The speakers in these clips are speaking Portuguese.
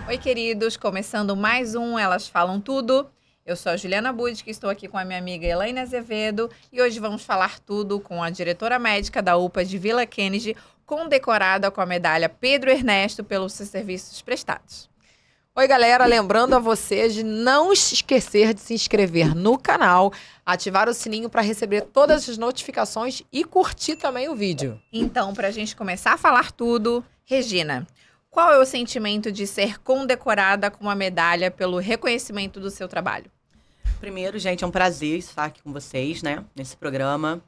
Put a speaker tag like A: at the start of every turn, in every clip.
A: Oi, queridos, começando mais um Elas Falam Tudo. Eu sou a Juliana Budi, que estou aqui com a minha amiga Elaine Azevedo e hoje vamos falar tudo com a diretora médica da UPA de Vila Kennedy, condecorada com a medalha Pedro Ernesto pelos seus serviços prestados.
B: Oi, galera, lembrando a vocês de não esquecer de se inscrever no canal, ativar o sininho para receber todas as notificações e curtir também o vídeo.
A: Então, para a gente começar a falar tudo, Regina, qual é o sentimento de ser condecorada com uma medalha pelo reconhecimento do seu trabalho?
C: Primeiro, gente, é um prazer estar aqui com vocês, né, nesse programa.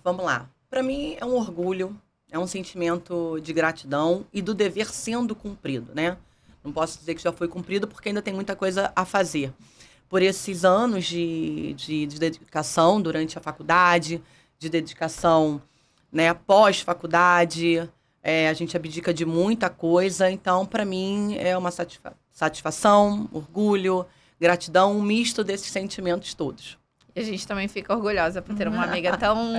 C: Vamos lá. Para mim, é um orgulho, é um sentimento de gratidão e do dever sendo cumprido, né? Não posso dizer que já foi cumprido porque ainda tem muita coisa a fazer. Por esses anos de dedicação durante a faculdade, de dedicação, né, pós-faculdade, a gente abdica de muita coisa. Então, para mim, é uma satisfação, orgulho, gratidão, um misto desses sentimentos todos.
A: E a gente também fica orgulhosa por ter uma amiga tão...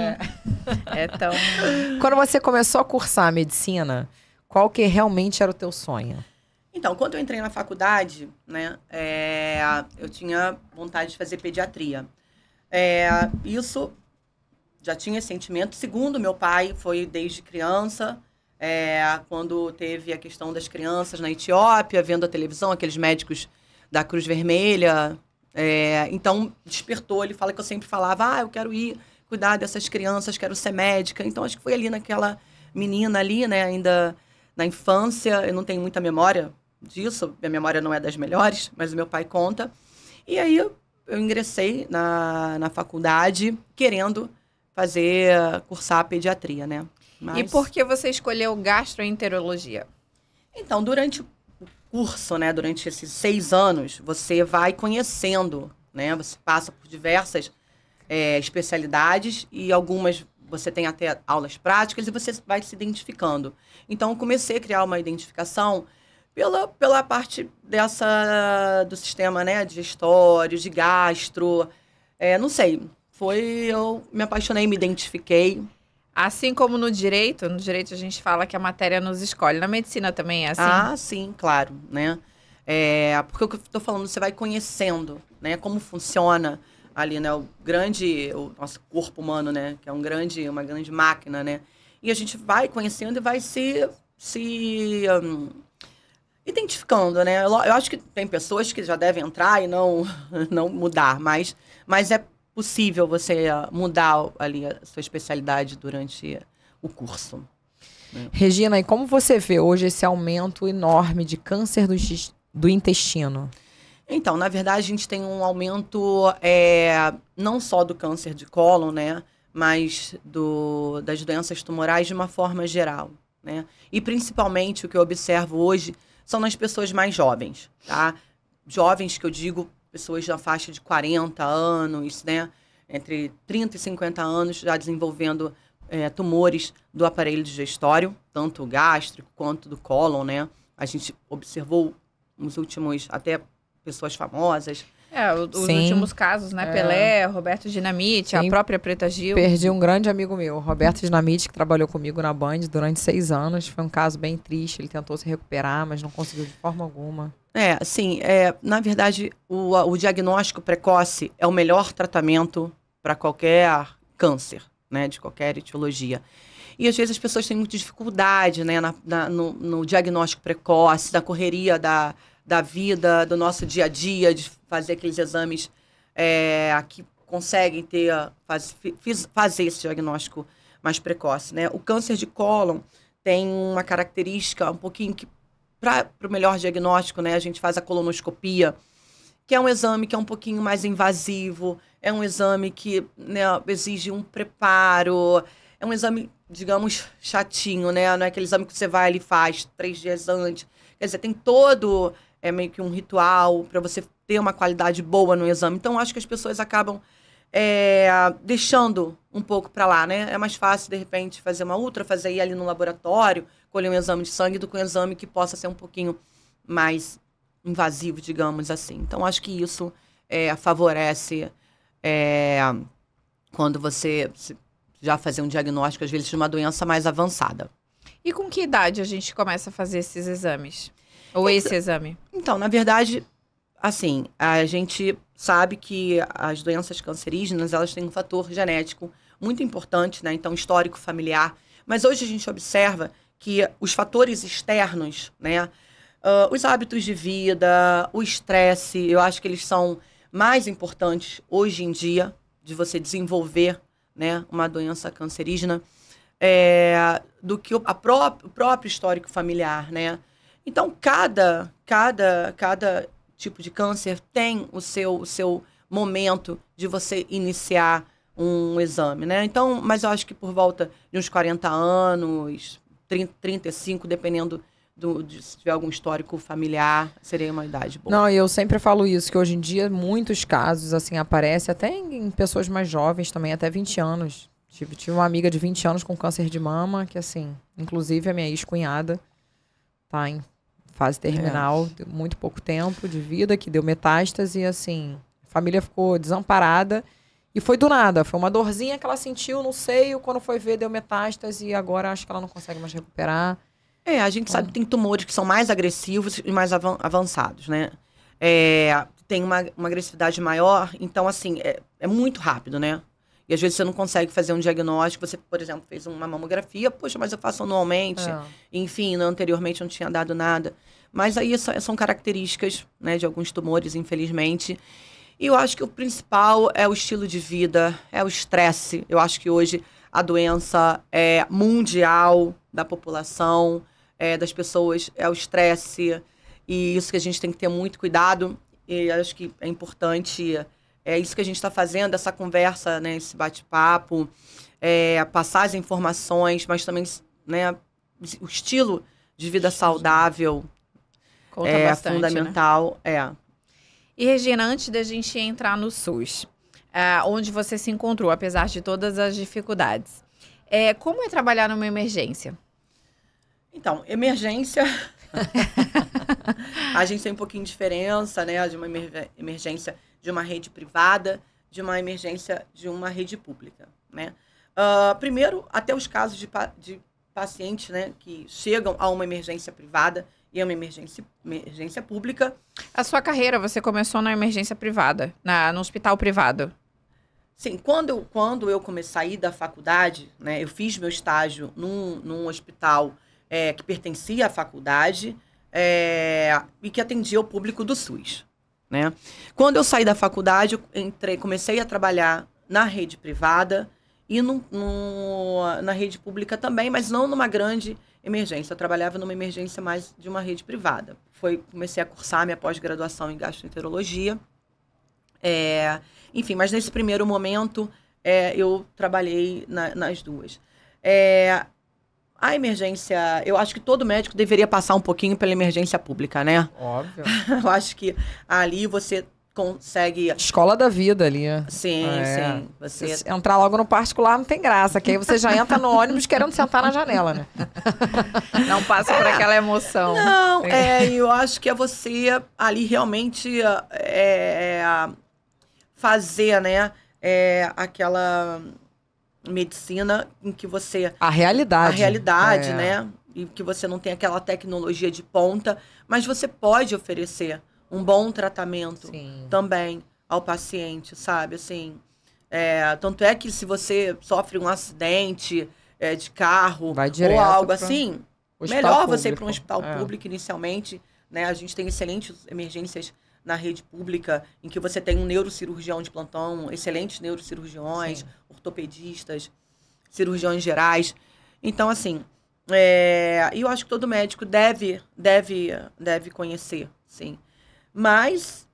A: tão...
B: Quando você começou a cursar a medicina, qual que realmente era o teu sonho?
C: Então, quando eu entrei na faculdade, né, eu tinha vontade de fazer pediatria. Isso já tinha sentimento. Segundo meu pai, foi desde criança, quando teve a questão das crianças na Etiópia, vendo a televisão, aqueles médicos da Cruz Vermelha. Então, despertou. Ele fala que eu sempre falava, eu quero ir cuidar dessas crianças, quero ser médica. Então, acho que foi ali naquela menina ali, né, ainda na infância. Eu não tenho muita memória disso, minha memória não é das melhores, mas o meu pai conta. E aí eu ingressei na faculdade querendo cursar pediatria, né?
A: E por que você escolheu gastroenterologia?
C: Então, durante o curso, né, durante esses 6 anos, você vai conhecendo, né? Você passa por diversas especialidades e algumas você tem até aulas práticas e você vai se identificando. Então, eu comecei a criar uma identificação pela parte do sistema, né, digestório, de gastro, não sei, eu me apaixonei, me identifiquei.
A: Assim como no direito a gente fala que a matéria nos escolhe, na medicina também é assim?
C: Ah, sim, claro, né, porque o que eu estou falando, você vai conhecendo, né, como funciona ali, né, o nosso corpo humano, né, que é uma grande máquina, né, e a gente vai conhecendo e vai se identificando, né? Eu acho que tem pessoas que já devem entrar e não mudar, mas é possível você mudar ali a sua especialidade durante o curso.
B: Regina, e como você vê hoje esse aumento enorme de câncer do intestino?
C: Então, na verdade, a gente tem um aumento não só do câncer de cólon, né? Mas das doenças tumorais de uma forma geral, né? E principalmente o que eu observo hoje são nas pessoas mais jovens, tá? Jovens que eu digo, pessoas na faixa de 40 anos, né? Entre 30 e 50 anos, já desenvolvendo tumores do aparelho digestório, tanto gástrico quanto do cólon, né? A gente observou nos últimos, até pessoas famosas.
A: Os últimos casos, né? Pelé, Roberto Dinamite, a própria Preta Gil.
B: Perdi um grande amigo meu, Roberto Dinamite, que trabalhou comigo na Band durante 6 anos. Foi um caso bem triste, ele tentou se recuperar, mas não conseguiu de forma alguma.
C: Na verdade, o diagnóstico precoce é o melhor tratamento para qualquer câncer, né? De qualquer etiologia. E às vezes as pessoas têm muita dificuldade, né? No diagnóstico precoce, na correria da vida, do nosso dia a dia, de fazer aqueles exames que conseguem fazer esse diagnóstico mais precoce, né? O câncer de cólon tem uma característica um pouquinho que, para o melhor diagnóstico, né, a gente faz a colonoscopia, que é um exame que é um pouquinho mais invasivo, é um exame que, né, exige um preparo, é um exame, digamos, chatinho, né? Não é aquele exame que você vai ali e faz 3 dias antes. Quer dizer, tem todo... meio que um ritual para você ter uma qualidade boa no exame. Então, acho que as pessoas acabam deixando um pouco para lá, né? É mais fácil, de repente, fazer uma ultra, ir ali no laboratório, colher um exame de sangue do que um exame que possa ser um pouquinho mais invasivo, digamos assim. Então, acho que isso favorece quando você já fazer um diagnóstico, às vezes, de uma doença mais avançada.
A: E com que idade a gente começa a fazer esses exames? Ou esse exame?
C: Então, na verdade, assim, a gente sabe que as doenças cancerígenas, elas têm um fator genético muito importante, né? Então, histórico familiar. Mas hoje a gente observa que os fatores externos, né? Os hábitos de vida, o estresse, eu acho que eles são mais importantes hoje em dia de você desenvolver, né, uma doença cancerígena do que o próprio histórico familiar, né? Então, cada tipo de câncer tem o seu momento de você iniciar um exame, né? Então, mas eu acho que por volta de uns 40 anos, 35, dependendo se tiver algum histórico familiar, seria uma idade boa.
B: Não, eu sempre falo isso, que hoje em dia muitos casos, assim, aparecem até em pessoas mais jovens também, até 20 anos. Tive uma amiga de 20 anos com câncer de mama, que assim, inclusive a minha ex-cunhada tá em fase terminal, deu muito pouco tempo de vida, que deu metástase, e assim, a família ficou desamparada. E foi do nada, foi uma dorzinha que ela sentiu no seio, quando foi ver deu metástase, e agora acho que ela não consegue mais recuperar.
C: A gente sabe que tem tumores que são mais agressivos e mais avançados, né? Tem uma agressividade maior, então, assim, é muito rápido, né? E às vezes você não consegue fazer um diagnóstico. Você, por exemplo, fez uma mamografia, poxa, mas eu faço anualmente. Enfim, anteriormente não tinha dado nada. Mas aí são características, né, de alguns tumores, infelizmente. E eu acho que o principal é o estilo de vida, é o estresse. Eu acho que hoje a doença é mundial da população, das pessoas, é o estresse. E isso que a gente tem que ter muito cuidado. E acho que é importante, é isso que a gente está fazendo, essa conversa, né, esse bate-papo, passar as informações, mas também, né, o estilo de vida saudável
A: Conta bastante,
C: fundamental.
A: Né? E, Regina, antes da gente entrar no SUS, onde você se encontrou, apesar de todas as dificuldades, como é trabalhar numa emergência?
C: Então, emergência... A gente tem um pouquinho de diferença, né, de uma emergência de uma rede privada, de uma emergência de uma rede pública, né? Primeiro, até os casos de pacientes, né, que chegam a uma emergência privada e a uma emergência pública.
A: A sua carreira, você começou na emergência privada, no hospital privado?
C: Sim, quando eu comecei a sair da faculdade, né, eu fiz meu estágio num hospital que pertencia à faculdade e que atendia o público do SUS, né? Quando eu saí da faculdade, eu comecei a trabalhar na rede privada e na rede pública também, mas não numa grande emergência. Eu trabalhava numa emergência mais de uma rede privada. Comecei a cursar minha pós-graduação em gastroenterologia. Enfim, mas nesse primeiro momento eu trabalhei nas duas. A emergência, eu acho que todo médico deveria passar um pouquinho pela emergência pública, né?
B: Óbvio.
C: Eu acho que ali você consegue...
B: Escola da vida ali.
C: Sim, sim.
B: Você entrar logo no particular não tem graça, que aí você já entra no ônibus querendo sentar na janela, né?
A: Não passa por aquela emoção.
C: Não, eu acho que é você ali realmente fazer, né, aquela... medicina em que você...
B: A realidade,
C: né? E que você não tem aquela tecnologia de ponta, mas você pode oferecer um bom tratamento também ao paciente, sabe? Assim, tanto é que se você sofre um acidente de carro ou algo assim, melhor você ir para um hospital público inicialmente, né? A gente tem excelentes emergências na rede pública, em que você tem um neurocirurgião de plantão, excelentes neurocirurgiões, ortopedistas, cirurgiões gerais. Então, assim, eu acho que todo médico deve conhecer, sim. Mas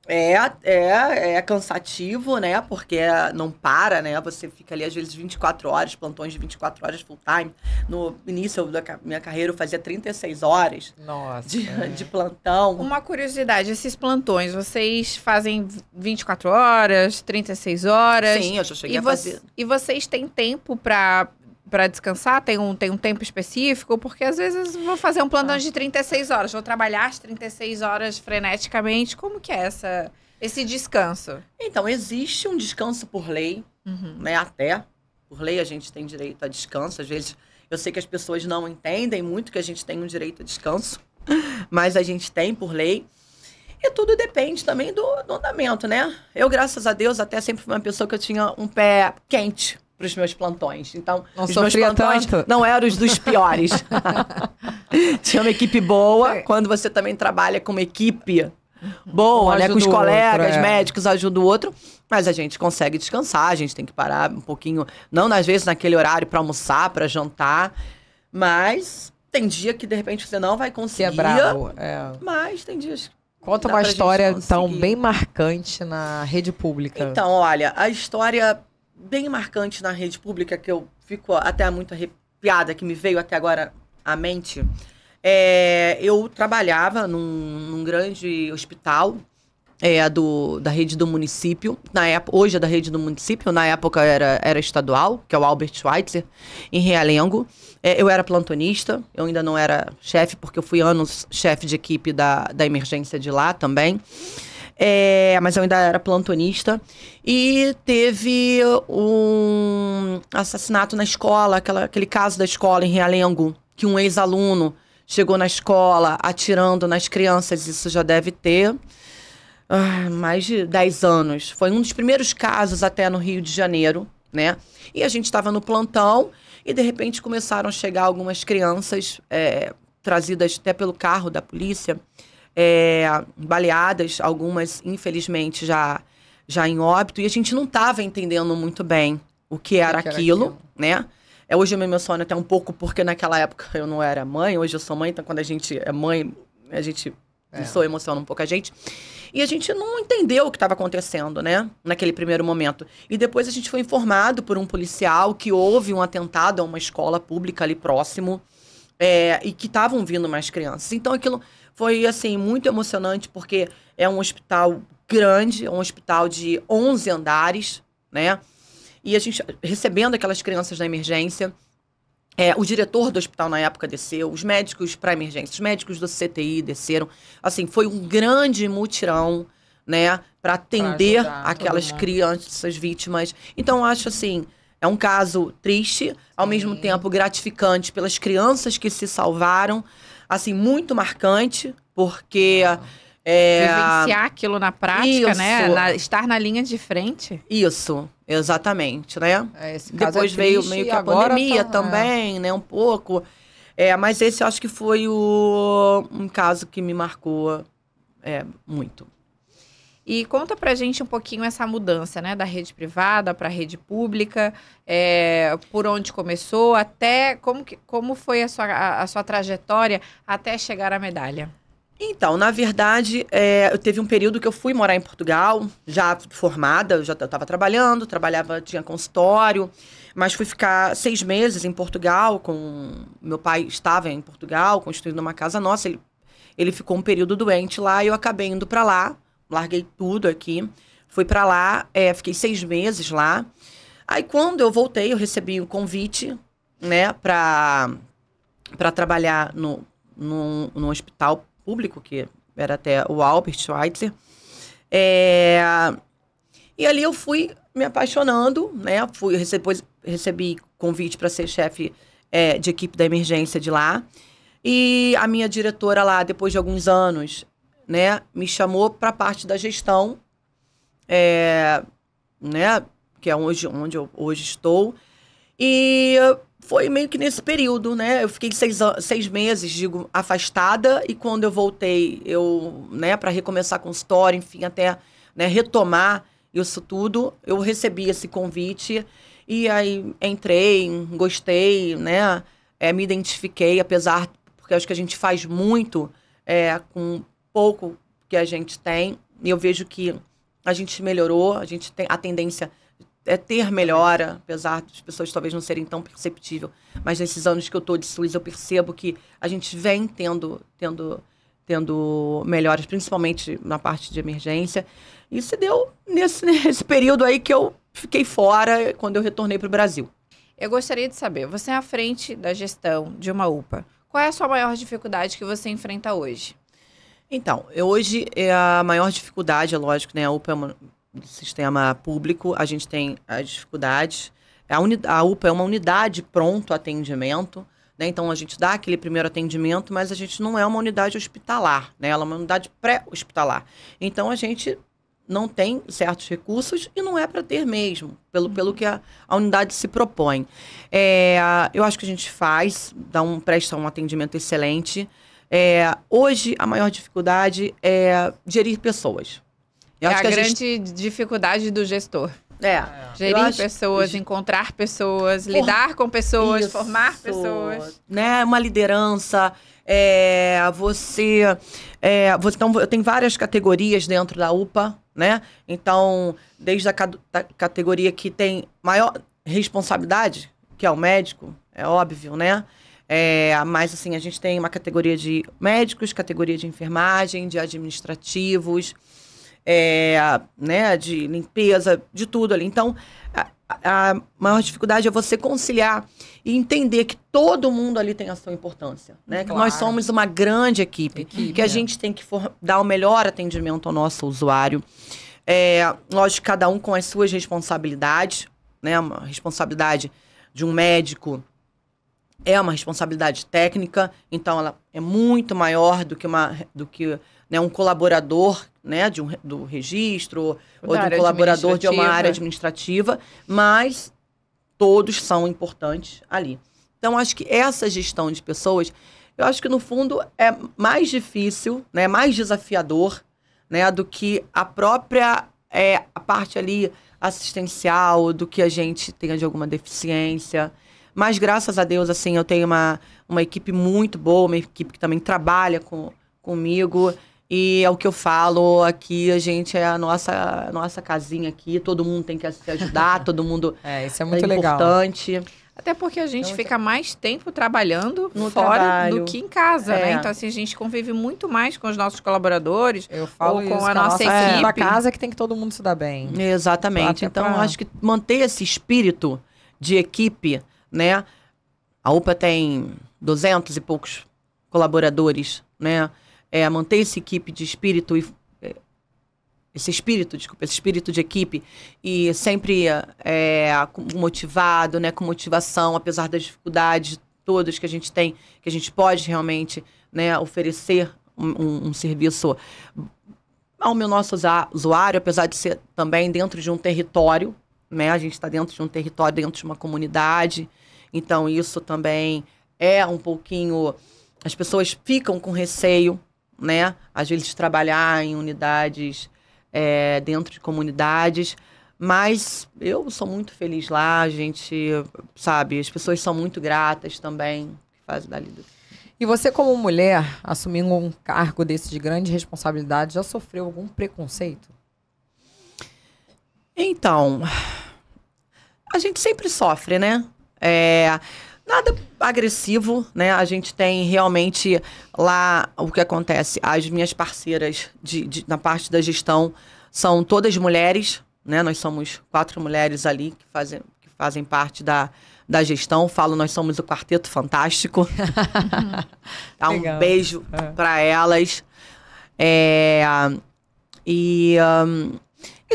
C: é cansativo, né? Porque não para, né? Você fica ali, às vezes, 24 horas, plantões de 24 horas full time. No início da minha carreira, eu fazia 36 horas de plantão.
A: Uma curiosidade, esses plantões, vocês fazem 24 horas, 36 horas?
C: Sim, eu já cheguei a fazer.
A: E vocês têm tempo para descansar? Tem um tempo específico? Porque às vezes vou fazer um plantão de 36 horas, vou trabalhar as 36 horas freneticamente. Como que é esse descanso?
C: Então, existe um descanso por lei, né? Até por lei a gente tem direito a descanso. Às vezes, eu sei que as pessoas não entendem muito que a gente tem um direito a descanso. mas a gente tem por lei. E tudo depende também do andamento, né? Eu, graças a Deus, até sempre fui uma pessoa que eu tinha um pé quente para os meus plantões. Então,
B: Não
C: os meus
B: sofria
C: plantões
B: tanto.
C: não eram os dos piores. Tinha uma equipe boa. Quando você também trabalha com uma equipe boa,
B: Um
C: né? Com os
B: ajuda o
C: colegas,
B: outro, é.
C: médicos, ajuda o outro. Mas a gente consegue descansar, a gente tem que parar um pouquinho. Não, às vezes, naquele horário para almoçar, para jantar. Mas tem dia que, de repente, você não vai
B: Que
C: conseguir.
B: é brabo. É.
C: Mas tem dias que
B: Conta
C: dá
B: uma
C: pra gente
B: história, então,
C: conseguir.
B: bem marcante na rede pública.
C: Então, olha, a história bem marcante na rede pública, que eu fico até muito arrepiada, que me veio até agora à mente, eu trabalhava num grande hospital da rede do município. Hoje é da rede do município, na época era estadual, que é o Albert Schweitzer, em Realengo. Eu era plantonista, eu ainda não era chefe, porque eu fui anos chefe de equipe da emergência de lá também. Mas eu ainda era plantonista. E teve um assassinato na escola, aquele caso da escola em Realengo, que um ex-aluno chegou na escola atirando nas crianças. Isso já deve ter mais de 10 anos. Foi um dos primeiros casos até no Rio de Janeiro, né? E a gente estava no plantão e, de repente, começaram a chegar algumas crianças trazidas até pelo carro da polícia, baleadas, algumas, infelizmente, já em óbito. E a gente não estava entendendo muito bem o que era aquilo, né? Hoje eu me emociono até um pouco, porque naquela época eu não era mãe, hoje eu sou mãe, então quando a gente é mãe, a gente... Isso emociona um pouco a gente. E a gente não entendeu o que estava acontecendo, né? Naquele primeiro momento. E depois a gente foi informado por um policial que houve um atentado a uma escola pública ali próximo e que estavam vindo mais crianças. Então aquilo foi, assim, muito emocionante, porque é um hospital grande, é um hospital de 11 andares, né? E a gente recebendo aquelas crianças na emergência. O diretor do hospital na época desceu, os médicos para emergência, os médicos do CTI desceram. Assim, foi um grande mutirão, né, para atender aquelas crianças vítimas. Então, eu acho assim, é um caso triste, ao mesmo tempo gratificante pelas crianças que se salvaram, assim, muito marcante, porque...
A: Vivenciar aquilo na prática,
C: Isso.
A: né? Estar na linha de frente.
C: Isso, exatamente, né?
B: Esse caso
C: Depois
B: é
C: veio
B: triste,
C: meio que
B: e
C: a
B: agora
C: pandemia
B: tá-
C: também, né? Um pouco. Mas esse eu acho que foi um caso que me marcou muito.
A: E conta pra gente um pouquinho essa mudança, né? Da rede privada para a rede pública, por onde começou, até como foi a sua trajetória até chegar à medalha.
C: Então, na verdade, eu teve um período que eu fui morar em Portugal, já formada, eu já estava trabalhando, tinha consultório, mas fui ficar 6 meses em Portugal, meu pai estava em Portugal, construindo uma casa nossa, ele ficou um período doente lá, e eu acabei indo para lá, larguei tudo aqui, fui para lá, fiquei 6 meses lá. Aí, quando eu voltei, eu recebi um convite, né, para trabalhar no hospital público, que era até o Albert Schweitzer. E ali eu fui me apaixonando, né? Depois recebi convite para ser chefe de equipe da emergência de lá. E a minha diretora lá, depois de alguns anos, né, me chamou para a parte da gestão, né, que é onde eu hoje estou. E foi meio que nesse período, né? Eu fiquei 6 meses, digo, afastada. E quando eu voltei, né, para recomeçar a consultório, enfim, até, né, retomar isso tudo, eu recebi esse convite. E aí entrei, gostei, né? Me identifiquei, porque acho que a gente faz muito com pouco que a gente tem. E eu vejo que a gente melhorou, a gente tem a tendência ter melhora, apesar das pessoas talvez não serem tão perceptível. Mas nesses anos que eu estou de SUS, eu percebo que a gente vem tendo melhoras, principalmente na parte de emergência. E se deu nesse período aí que eu fiquei fora, quando eu retornei para o Brasil.
A: Eu gostaria de saber, você é à frente da gestão de uma UPA. Qual é a sua maior dificuldade que você enfrenta hoje?
C: Então, hoje a maior dificuldade, é lógico, né? A UPA é um sistema público, a gente tem as dificuldades. A UPA é uma unidade pronto atendimento, né? Então, a gente dá aquele primeiro atendimento, mas a gente não é uma unidade hospitalar, né? Ela é uma unidade pré-hospitalar. Então, a gente não tem certos recursos e não é para ter mesmo, pelo que a unidade se propõe. Eu acho que a gente presta um atendimento excelente. Hoje, a maior dificuldade é gerir pessoas. Eu acho que
A: a grande dificuldade do gestor. Gerir pessoas, encontrar pessoas, lidar com pessoas, formar pessoas.
C: Né? Uma liderança. Então, eu tenho várias categorias dentro da UPA, né? Então, desde a categoria que tem maior responsabilidade, que é o médico, é óbvio, né? Mas, assim, a gente tem uma categoria de médicos, categoria de enfermagem, de administrativos, né, de limpeza, de tudo ali. Então, a maior dificuldade é você conciliar e entender que todo mundo ali tem a sua importância, né?
B: Claro.
C: Que nós somos uma grande equipe que a gente tem que dar o melhor atendimento ao nosso usuário. Lógico, cada um com as suas responsabilidades, né? Uma responsabilidade de um médico é uma responsabilidade técnica, então ela é muito maior do que né, um colaborador, né, do registro ou de um colaborador de uma área administrativa, mas todos são importantes ali. Então, acho que essa gestão de pessoas, eu acho que no fundo é mais difícil, né, mais desafiador, né, do que a própria a parte ali assistencial, do que a gente tenha de alguma deficiência. Mas, graças a Deus, assim, eu tenho uma equipe muito boa, uma equipe que também trabalha comigo. E é o que eu falo aqui, a gente é a nossa casinha aqui, todo mundo tem que se ajudar, todo mundo
B: isso é muito legal.
C: Importante.
A: Até porque a gente fica mais tempo trabalhando
C: no
A: fora
C: trabalho
A: do que em casa, né? Então, assim, a gente convive muito mais com os nossos colaboradores,
B: eu falo
A: ou com
B: isso,
A: a nossa equipe.
B: Da casa que tem que todo mundo se dar bem.
C: Exatamente. Então, eu acho que manter esse espírito de equipe, né? A UPA tem 200 e poucos colaboradores, né? Manter essa equipe de espírito, esse espírito de equipe e sempre motivado, né? Com motivação, apesar das dificuldades todas que a gente tem, que a gente pode realmente, né, oferecer um serviço ao nosso usuário, apesar de ser também dentro de um território, né? A gente está dentro de um território, dentro de uma comunidade. Então, isso também é um pouquinho... As pessoas ficam com receio, né? Às vezes, de trabalhar em unidades dentro de comunidades. Mas eu sou muito feliz lá. A gente, sabe, as pessoas são muito gratas também, que fazem dali.
B: E você, como mulher, assumindo um cargo desse de grande responsabilidade, já sofreu algum preconceito? Então,
C: a gente sempre sofre, né? Nada agressivo, né? A gente tem realmente lá o que acontece. As minhas parceiras na parte da gestão são todas mulheres, né? Nós somos 4 mulheres ali que fazem parte da gestão. Nós somos o Quarteto Fantástico. Dá um beijo para elas. E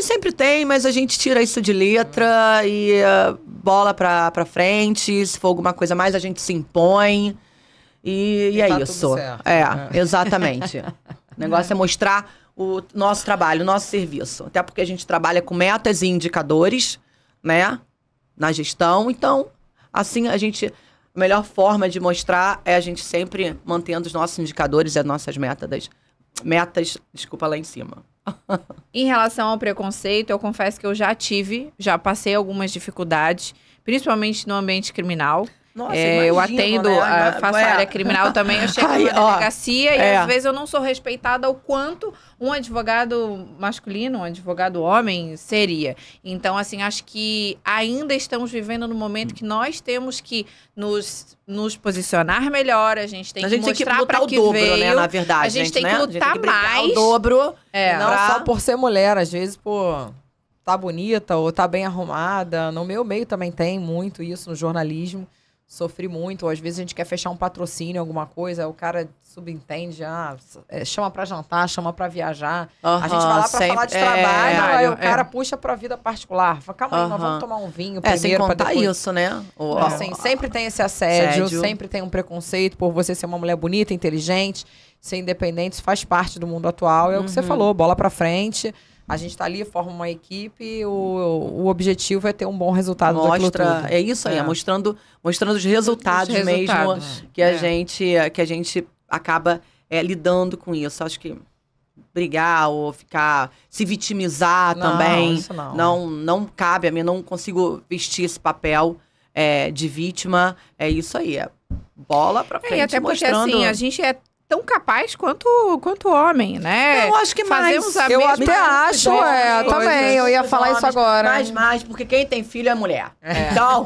C: sempre tem, mas a gente tira isso de letra e bola pra frente. Se for alguma coisa mais, a gente se impõe. E é isso. Exatamente. O negócio é mostrar o nosso trabalho, o nosso serviço. Até porque a gente trabalha com metas e indicadores, né? Na gestão. Então, assim, a melhor forma de mostrar é a gente sempre mantendo os nossos indicadores e as nossas metas, lá em cima.
A: Em relação ao preconceito, eu confesso que eu já passei algumas dificuldades, principalmente no ambiente criminal.
C: Nossa,
A: eu atendo, né? Faço área criminal também, eu chego na delegacia e às vezes eu não sou respeitada o quanto um advogado masculino, um advogado homem seria. Então, assim, acho que ainda estamos vivendo no momento que nós temos que nos posicionar melhor, a gente tem que mostrar para que
C: dobro,
A: veio,
C: né, na verdade,
A: a gente tem que
C: né?
A: lutar mais.
C: O dobro.
B: Não só por ser mulher, às vezes por tá bonita ou tá bem arrumada. No meu meio também tem muito isso, no jornalismo. sofri muito. Ou às vezes a gente quer fechar um patrocínio, alguma coisa, o cara subentende, chama pra jantar, chama pra viajar. A gente vai lá pra falar de trabalho, aí o cara puxa pra vida particular. Fala, calma aí, nós vamos tomar um vinho primeiro.
C: Sem contar
B: pra depois...
C: isso, né?
B: Assim, sempre tem esse assédio, sempre tem um preconceito por você ser uma mulher bonita, inteligente, ser independente, isso faz parte do mundo atual. É o que você falou, bola pra frente. A gente tá ali, forma uma equipe, o objetivo é ter um bom resultado daquilo tudo.
C: É isso aí, mostrando os resultados mesmo que a gente acaba lidando com isso. Acho que brigar ou se vitimizar também.
B: Isso
C: não cabe a mim, não consigo vestir esse papel de vítima. É isso aí, bola pra frente.
A: E até porque
C: mostrando...
A: assim, a gente é tão capaz quanto homem, né?
C: Eu acho que mais.
B: Eu até acho, também. Eu ia falar isso agora.
C: Mais, porque quem tem filho é mulher. Então,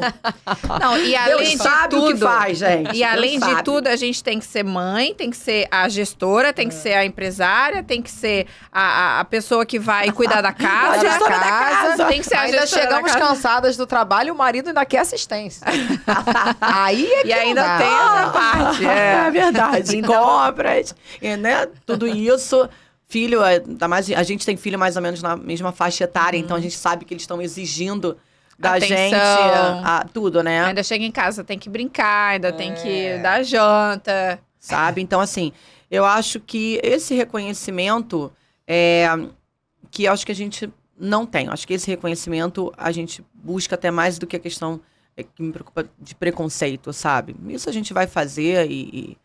A: não, e além
C: Deus
A: de
C: sabe
A: tudo,
C: o que faz, gente.
A: E além
C: Deus
A: de
C: sabe.
A: tudo, a gente tem que ser mãe, tem que ser a gestora, tem que ser a empresária, tem que ser a pessoa que vai cuidar da casa.
C: A gestora da casa.
A: Tem que ser a
B: ainda
A: gestora
B: chegamos
A: da casa.
B: cansadas do trabalho e o marido ainda quer assistência. Aí é que
A: E ainda
B: não dá.
A: tem essa parte.
C: É verdade. Compras, né? Tudo isso. Filho, ainda mais, a gente tem filho mais ou menos na mesma faixa etária, então a gente sabe que eles estão exigindo da
A: Atenção.
C: gente tudo, né?
A: Ainda chega em casa, tem que brincar, ainda tem que dar janta.
C: Sabe? Então, assim, eu acho que esse reconhecimento que eu acho que a gente não tem. Eu acho que esse reconhecimento a gente busca até mais do que a questão que me preocupa de preconceito, sabe? Isso a gente vai fazer e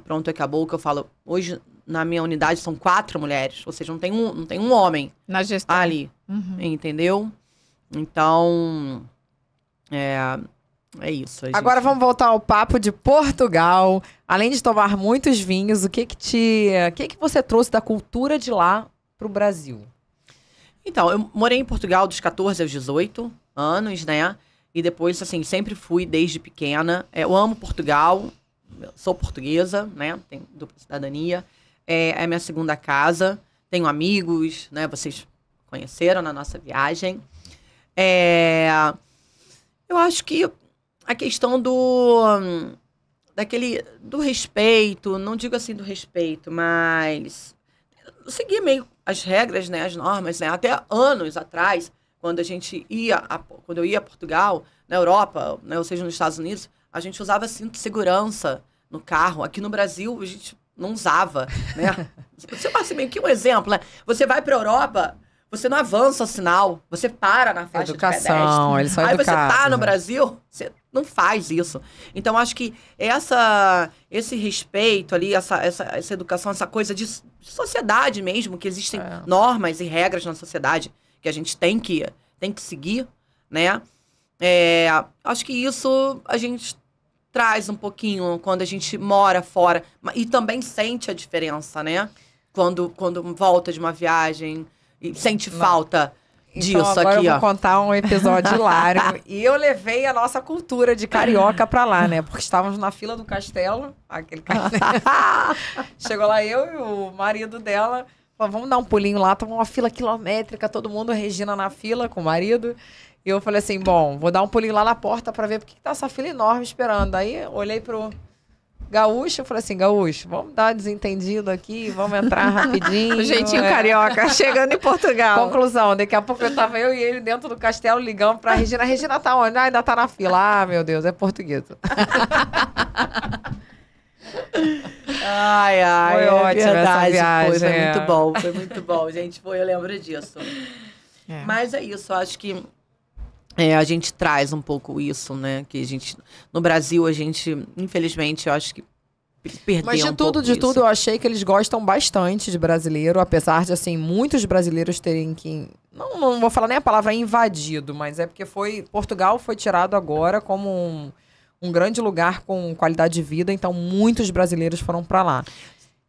C: pronto, acabou. O que eu falo, hoje na minha unidade são 4 mulheres, ou seja, não tem um homem
A: Na gestão.
C: ali, entendeu? Então, é isso.
B: Agora vamos voltar ao papo de Portugal. Além de tomar muitos vinhos, o que você trouxe da cultura de lá pro Brasil?
C: Então, eu morei em Portugal dos 14 aos 18 anos, né? E depois, assim, sempre fui desde pequena. Eu amo Portugal, sou portuguesa, né? Tenho dupla cidadania. É minha segunda casa. Tenho amigos, né? Vocês conheceram na nossa viagem. Eu acho que a questão do respeito, não digo assim do respeito, mas seguir meio as regras, né? As normas, né? Até anos atrás, quando eu ia a Portugal, na Europa, né? Ou seja, nos Estados Unidos, a gente usava cinto de segurança no carro. Aqui no Brasil, a gente não usava, né? Você passa meio que um exemplo, né? Você vai para a Europa, você não avança o sinal, você para na faixa de pedestre.
B: Eles são
C: Aí
B: educados,
C: você tá no
B: né?
C: Brasil, você não faz isso. Então, acho que esse respeito ali, essa educação, essa coisa de sociedade mesmo, que existem normas e regras na sociedade que a gente tem que seguir, né? Acho que isso a gente traz um pouquinho quando a gente mora fora. E também sente a diferença, né? Quando volta de uma viagem e sente falta disso
B: então, agora
C: aqui,
B: eu vou contar um episódio hilário. E eu levei a nossa cultura de carioca pra lá, né? Porque estávamos na fila do castelo, aquele castelo. Chegou lá eu e o marido dela. Falou, vamos dar um pulinho lá. Tava uma fila quilométrica, todo mundo, Regina na fila com o marido. E eu falei assim, bom, vou dar um pulinho lá na porta pra ver por que tá essa fila enorme esperando. Aí eu olhei pro Gaúcho, eu falei assim, Gaúcho, vamos dar desentendido aqui, vamos entrar rapidinho.
A: O jeitinho carioca, chegando em Portugal.
B: Conclusão, daqui a pouco eu e ele dentro do castelo ligando pra Regina. A Regina tá onde? Ainda tá na fila. Ah, meu Deus, é portuguesa.
C: Ai,
B: Foi ótima essa viagem.
C: Foi muito bom, gente. Eu lembro disso. Mas é isso, eu acho que a gente traz um pouco isso, né? Que a gente, no Brasil, infelizmente, eu acho que perdeu
B: Mas de tudo, eu achei que eles gostam bastante de brasileiro, apesar de, assim, muitos brasileiros terem que... Não vou falar nem a palavra invadido, mas é porque Portugal foi tirado agora como um grande lugar com qualidade de vida, então muitos brasileiros foram pra lá.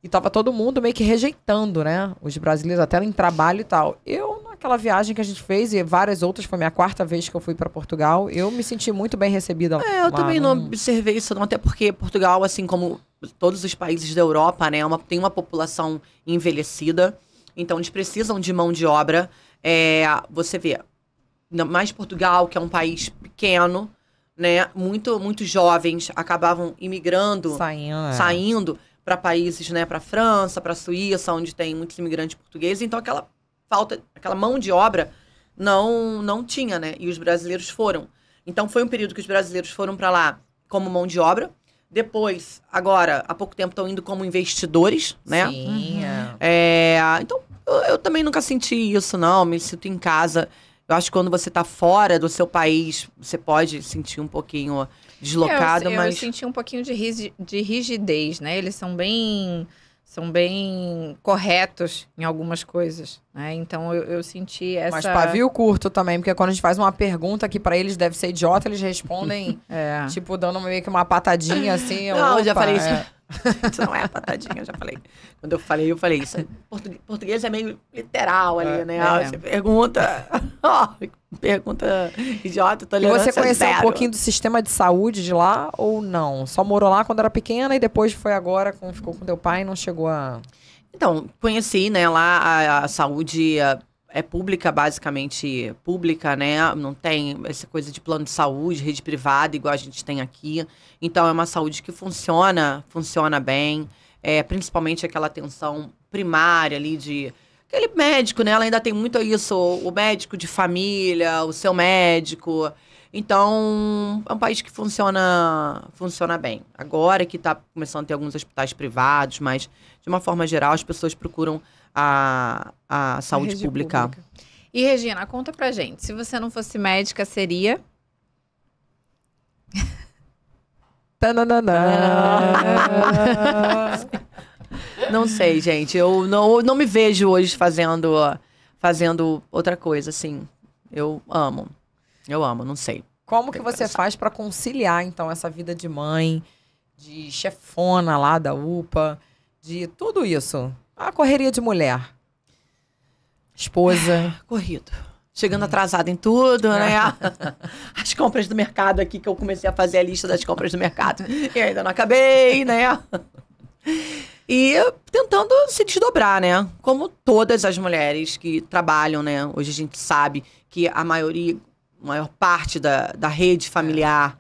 B: E tava todo mundo meio que rejeitando, né? Os brasileiros, até em trabalho e tal. Naquela viagem que a gente fez, e várias outras, foi minha 4ª vez que eu fui pra Portugal, eu me senti muito bem recebida lá.
C: Eu também não observei isso não, até porque Portugal, assim como todos os países da Europa, né, tem uma população envelhecida, então eles precisam de mão de obra. Você vê, ainda mais Portugal, que é um país pequeno, né? Muito jovens acabavam imigrando, saindo para países, né? Para França, para Suíça, onde tem muitos imigrantes portugueses. Então, aquela mão de obra não tinha, né? E os brasileiros foram. Então, foi um período que os brasileiros foram para lá como mão de obra. Depois, agora, há pouco tempo, estão indo como investidores, né?
B: Sim.
C: Então, eu também nunca senti isso, não. Me sinto em casa. Eu acho que quando você está fora do seu país, você pode sentir um pouquinho deslocado, mas...
A: Eu senti um pouquinho de rigidez, né? Eles são bem corretos em algumas coisas, né? Então eu senti essa...
B: Mas pavio curto também, porque quando a gente faz uma pergunta que pra eles deve ser idiota, eles respondem, tipo, dando meio que uma patadinha assim.
C: Não, eu já falei isso. Isso não é patadinha, eu já falei. Quando eu falei isso. Português é meio literal ali, né? Você pergunta idiota,
B: E
C: tolerância
B: você conheceu
C: zero.
B: um pouquinho do sistema de saúde de lá ou não? Só morou lá quando era pequena e depois foi agora, ficou com teu pai e não chegou a...
C: Então, conheci, né? Lá a saúde é pública, basicamente pública, né? Não tem essa coisa de plano de saúde, rede privada, igual a gente tem aqui. Então, é uma saúde que funciona bem. Principalmente aquela atenção primária ali de... Aquele médico, né? Ela ainda tem muito isso, o médico de família, o seu médico. Então, é um país que funciona bem. Agora que está começando a ter alguns hospitais privados, mas, de uma forma geral, as pessoas procuram a saúde pública.
A: E, Regina, conta pra gente. Se você não fosse médica, seria...
C: Não sei, gente. Eu não me vejo hoje fazendo outra coisa, assim. Eu amo, não sei.
B: Como que você faz pra conciliar, então, essa vida de mãe, de chefona lá da UPA, de tudo isso? A correria de mulher. Esposa.
C: Corrido. Chegando atrasada em tudo, né? As compras do mercado aqui, que eu comecei a fazer a lista das compras do mercado. E ainda não acabei, né? E tentando se desdobrar, né? Como todas as mulheres que trabalham, né? Hoje a gente sabe que a maior parte da rede familiar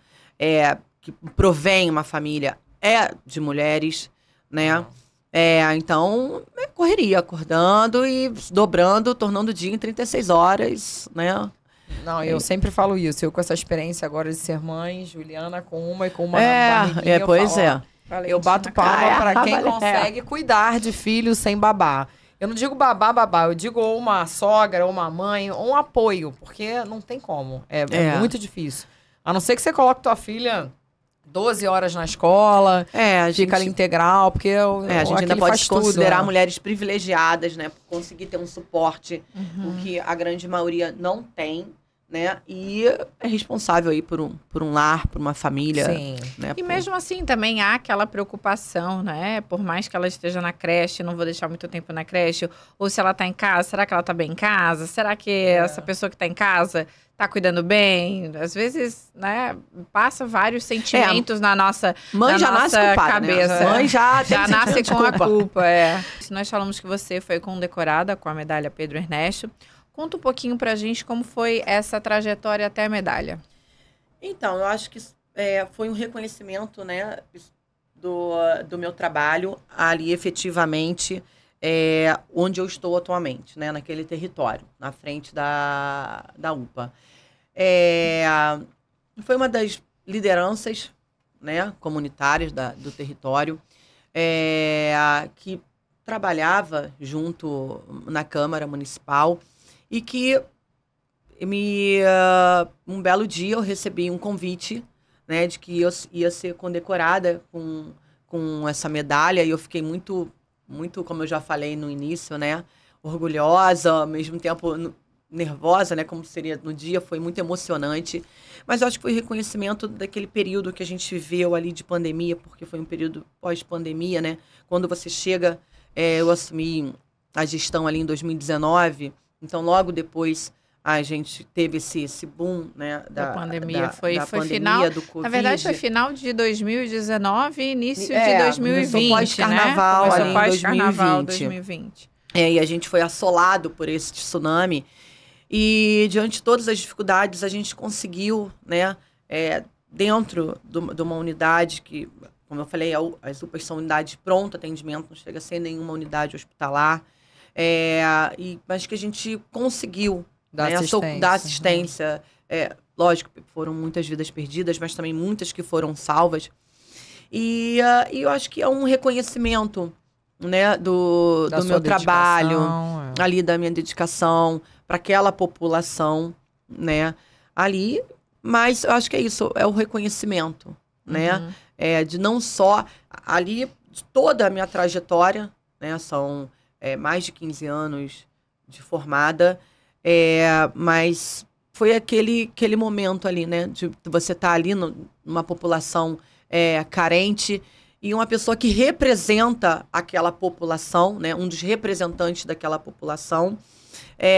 C: que provém uma família é de mulheres, né? Então, correria, acordando e dobrando, tornando o dia em 36 horas, né?
B: Não, eu sempre falo isso. Eu com essa experiência agora de ser mãe, Juliana com uma e com uma na barriguinha, eu bato palma para quem consegue cuidar de filhos sem babá. Eu não digo babá, eu digo ou uma sogra, ou uma mãe, ou um apoio, porque não tem como. É muito difícil. A não ser que você coloque tua filha 12 horas na escola, fica ali integral, porque
C: a gente ainda pode se considerar mulheres privilegiadas, né? Por conseguir ter um suporte, o que a grande maioria não tem, né? E é responsável aí por um lar, por uma família.
B: Sim.
C: Né?
A: E mesmo assim também há aquela preocupação, né? Por mais que ela esteja na creche, não vou deixar muito tempo na creche, ou se ela tá em casa, será que ela tá bem em casa? Será que essa pessoa que tá em casa tá cuidando bem? Às vezes, né, passa vários sentimentos na nossa
C: mãe já nasce culpada,
A: cabeça.
C: Né? Mãe já
A: nasce com a culpa, Nós falamos que você foi condecorada com a medalha Pedro Ernesto. Conta um pouquinho pra gente como foi essa trajetória até a medalha.
C: Então, eu acho que foi um reconhecimento, né, do meu trabalho ali efetivamente onde eu estou atualmente, né, naquele território, na frente da UPA. Foi uma das lideranças, né, comunitárias do território que trabalhava junto na Câmara Municipal e que um belo dia eu recebi um convite, né, de que eu ia ser condecorada com essa medalha e eu fiquei muito, como eu já falei no início, né, orgulhosa, ao mesmo tempo nervosa, né, como seria no dia, foi muito emocionante, mas eu acho que foi reconhecimento daquele período que a gente viveu ali de pandemia, porque foi um período pós-pandemia, né, quando você chega, eu assumi a gestão ali em 2019, então logo depois a gente teve esse boom, né, da pandemia.
A: Foi
C: pandemia,
A: final,
C: do Covid.
A: Na verdade, foi final de 2019 e início de 2020,
C: pós-carnaval,
A: né?
C: ali em 2020. E a gente foi assolado por esse tsunami. E, diante de todas as dificuldades, a gente conseguiu, né, dentro de uma unidade que, como eu falei, as UPAs são unidades de pronto atendimento, não chega a ser nenhuma unidade hospitalar, mas que a gente conseguiu dar assistência. Lógico, foram muitas vidas perdidas, mas também muitas que foram salvas. E eu acho que é um reconhecimento, né, do meu trabalho, ali da minha dedicação para aquela população, né, ali. Mas eu acho que é isso, é o reconhecimento, né, de não só ali, de toda a minha trajetória, né, são mais de 15 anos de formada, mas foi aquele momento ali, né, de você estar ali numa população carente e uma pessoa que representa aquela população, né, um dos representantes daquela população,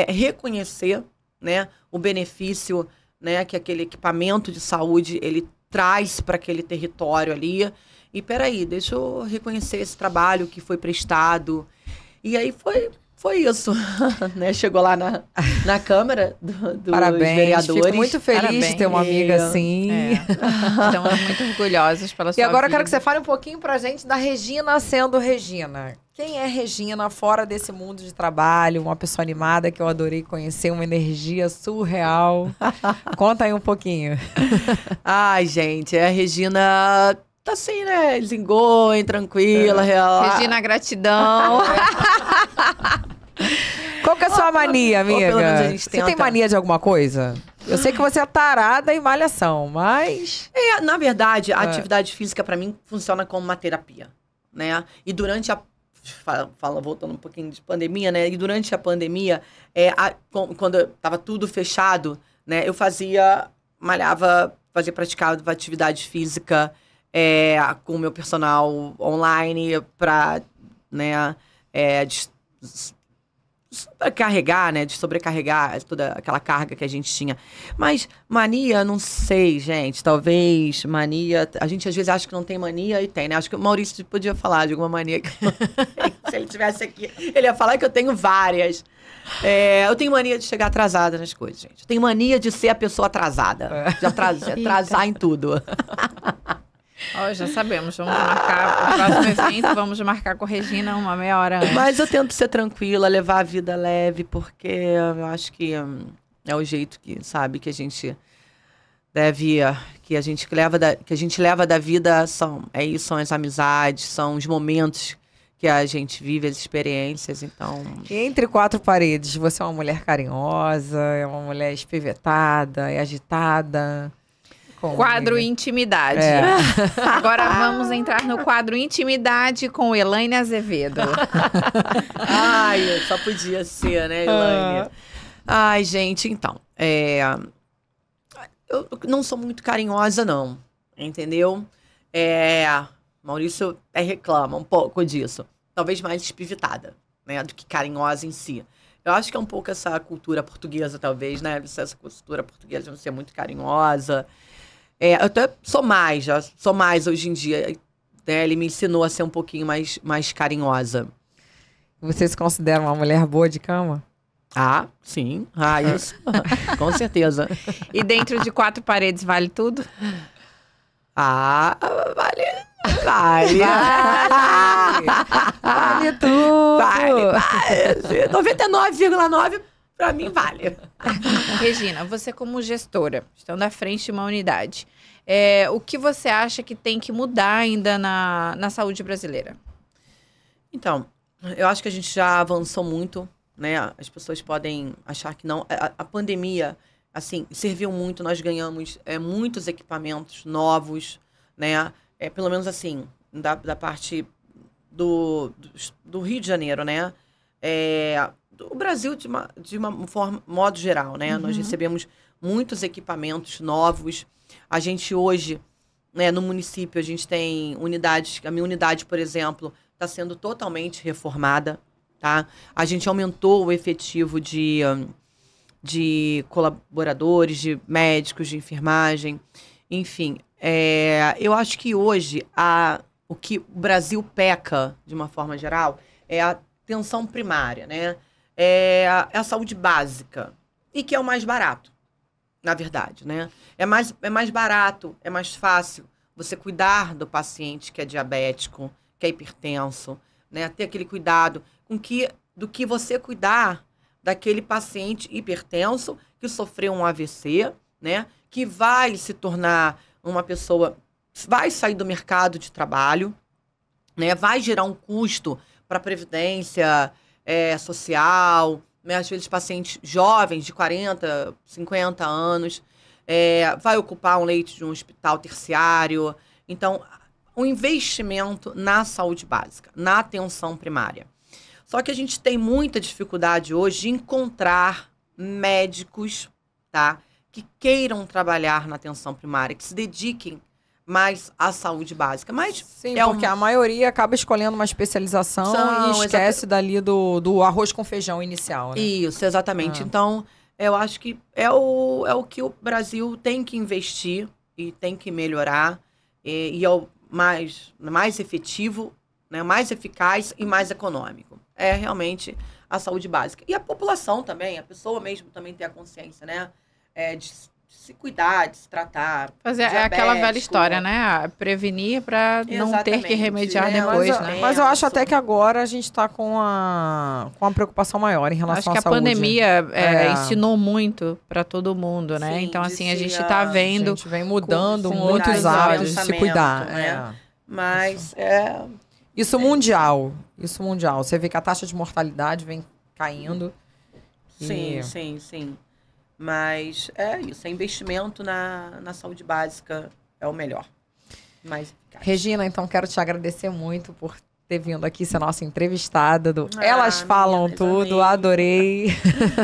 C: reconhecer, né, o benefício, né, que aquele equipamento de saúde ele traz para aquele território ali. E peraí, deixa eu reconhecer esse trabalho que foi prestado. E aí foi isso, né? Chegou lá na Câmara dos vereadores.
B: Fico muito feliz de ter uma amiga assim.
A: Estamos muito orgulhosos pela sua
B: E agora eu
A: vida.
B: quero que você fale um pouquinho pra gente da Regina sendo Regina. Quem é Regina fora desse mundo de trabalho? Uma pessoa animada que eu adorei conhecer, uma energia surreal. Conta aí um pouquinho.
C: Ai, gente, a Regina tá assim, né? Zingoen, tranquila, real.
A: Regina, gratidão.
B: Qual que é a sua mania, amiga?
C: Pelo menos a gente
B: Você tem mania de alguma coisa? Eu sei que você é tarada em malhação, mas...
C: Na verdade, a atividade física, pra mim, funciona como uma terapia, né? E durante voltando um pouquinho de pandemia, né? E durante a pandemia, quando tava tudo fechado, né? Eu praticava atividade física com o meu personal online pra, né? Sobrecarregar, né? De sobrecarregar toda aquela carga que a gente tinha. Mas mania, não sei, gente. Talvez mania... A gente às vezes acha que não tem mania e tem, né? Acho que o Maurício podia falar de alguma mania que eu não tenho. Se ele estivesse aqui, ele ia falar que eu tenho várias. Eu tenho mania de chegar atrasada nas coisas, gente. Eu tenho mania de ser a pessoa atrasada. De atrasar em tudo.
A: Já sabemos, vamos marcar o próximo evento, vamos marcar com a Regina uma meia hora antes.
C: Mas eu tento ser tranquila, levar a vida leve, porque eu acho que é o jeito que, sabe, que a gente deve, que a gente leva da vida, são as amizades, são os momentos que a gente vive, as experiências, então...
B: Entre quatro paredes, você é uma mulher carinhosa, é uma mulher espivetada, é agitada...
A: Quadro Intimidade. Agora vamos entrar no quadro Intimidade com Elaine Azevedo.
C: Ai, só podia ser, né, Elaine? Ai, gente, então. Eu não sou muito carinhosa, não. Entendeu? Maurício reclama um pouco disso. Talvez mais espivitada, né, do que carinhosa em si. Eu acho que é um pouco essa cultura portuguesa, talvez, né? Essa cultura portuguesa de não ser muito carinhosa. Eu até sou mais hoje em dia. Né? Ele me ensinou a ser um pouquinho mais carinhosa.
B: Você se considera uma mulher boa de cama?
C: Ah, sim. Isso. Com certeza.
A: E dentro de quatro paredes vale tudo?
C: Vale.
B: Vale tudo.
C: Vale. 99,9% pra mim vale.
A: Regina, você como gestora, estando à frente de uma unidade, o que você acha que tem que mudar ainda na saúde brasileira?
C: Então, eu acho que a gente já avançou muito, né? As pessoas podem achar que não. A pandemia, assim, serviu muito. Nós ganhamos muitos equipamentos novos, né? Pelo menos assim, da parte do Rio de Janeiro, né? O Brasil de uma forma, modo geral, né? Nós recebemos muitos equipamentos novos. A gente hoje, né, no município, a gente tem unidades. A minha unidade, por exemplo, está sendo totalmente reformada, tá? A gente aumentou o efetivo de colaboradores, de médicos, de enfermagem, enfim. Eu acho que hoje o que o Brasil peca, de uma forma geral, é a atenção primária, né? É a saúde básica, e que é o mais barato, na verdade, né? É mais barato, é mais fácil você cuidar do paciente que é diabético, que é hipertenso, né? Ter aquele cuidado do que você cuidar daquele paciente hipertenso que sofreu um AVC, né? Que vai se tornar uma pessoa, vai sair do mercado de trabalho, né? Vai gerar um custo para a previdência social, né? Às vezes pacientes jovens de 40, 50 anos, vai ocupar um leito de um hospital terciário. Então, um investimento na saúde básica, na atenção primária. Só que a gente tem muita dificuldade hoje de encontrar médicos, tá, que queiram trabalhar na atenção primária, que se dediquem mais à saúde básica. Mas
B: sim, porque a maioria acaba escolhendo uma especialização e esquece dali do arroz com feijão inicial, né?
C: Isso, exatamente. Então, eu acho que é o que o Brasil tem que investir e tem que melhorar. E é o mais efetivo, né, mais eficaz e mais econômico. É realmente a saúde básica. E a população também, a pessoa mesmo também ter a consciência, né? De se cuidar, de se tratar.
A: Fazer aquela velha história, né? Prevenir para não ter que remediar depois, né?
B: Mas eu acho até que agora a gente está com uma preocupação maior em relação à saúde.
A: Acho que a pandemia ensinou muito para todo mundo, né?
C: Sim,
A: então, assim, a gente está vendo...
B: A gente vem mudando muitos hábitos de se cuidar.
C: Né? Mas
B: Isso mundial. Você vê que a taxa de mortalidade vem caindo.
C: Sim. Mas é isso, investimento na saúde básica é o melhor. Mais eficaz.
B: Regina, então quero te agradecer muito por ter vindo aqui ser nossa entrevistada do Elas Falam Tudo, amei. Adorei.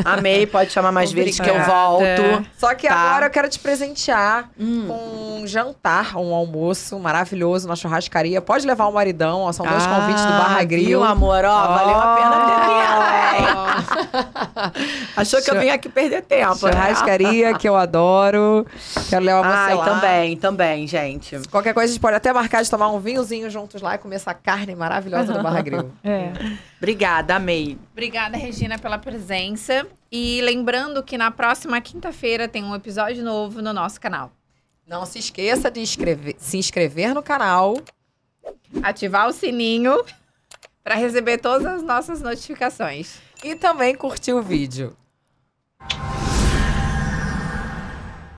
C: Amei, pode chamar mais vezes que eu volto.
B: Só que agora eu quero te presentear com um jantar, um almoço maravilhoso na churrascaria. Pode levar o maridão, são 2 convites do Barra Grill.
C: Viu, amor? Valeu a pena ter vindo. Achou que eu vim aqui perder tempo,
B: churrascaria, que eu adoro. Quero levar você lá.
C: Também, gente.
B: Qualquer coisa a gente pode até marcar de tomar um vinhozinho juntos lá e comer essa carne maravilhosa do Barra Grill.
C: Obrigada, amei.
A: Obrigada, Regina, pela presença. E lembrando que na próxima quinta-feira tem um episódio novo no nosso canal.
B: Não se esqueça de se inscrever no canal.
A: Ativar o sininho para receber todas as nossas notificações.
B: E também curtir o vídeo.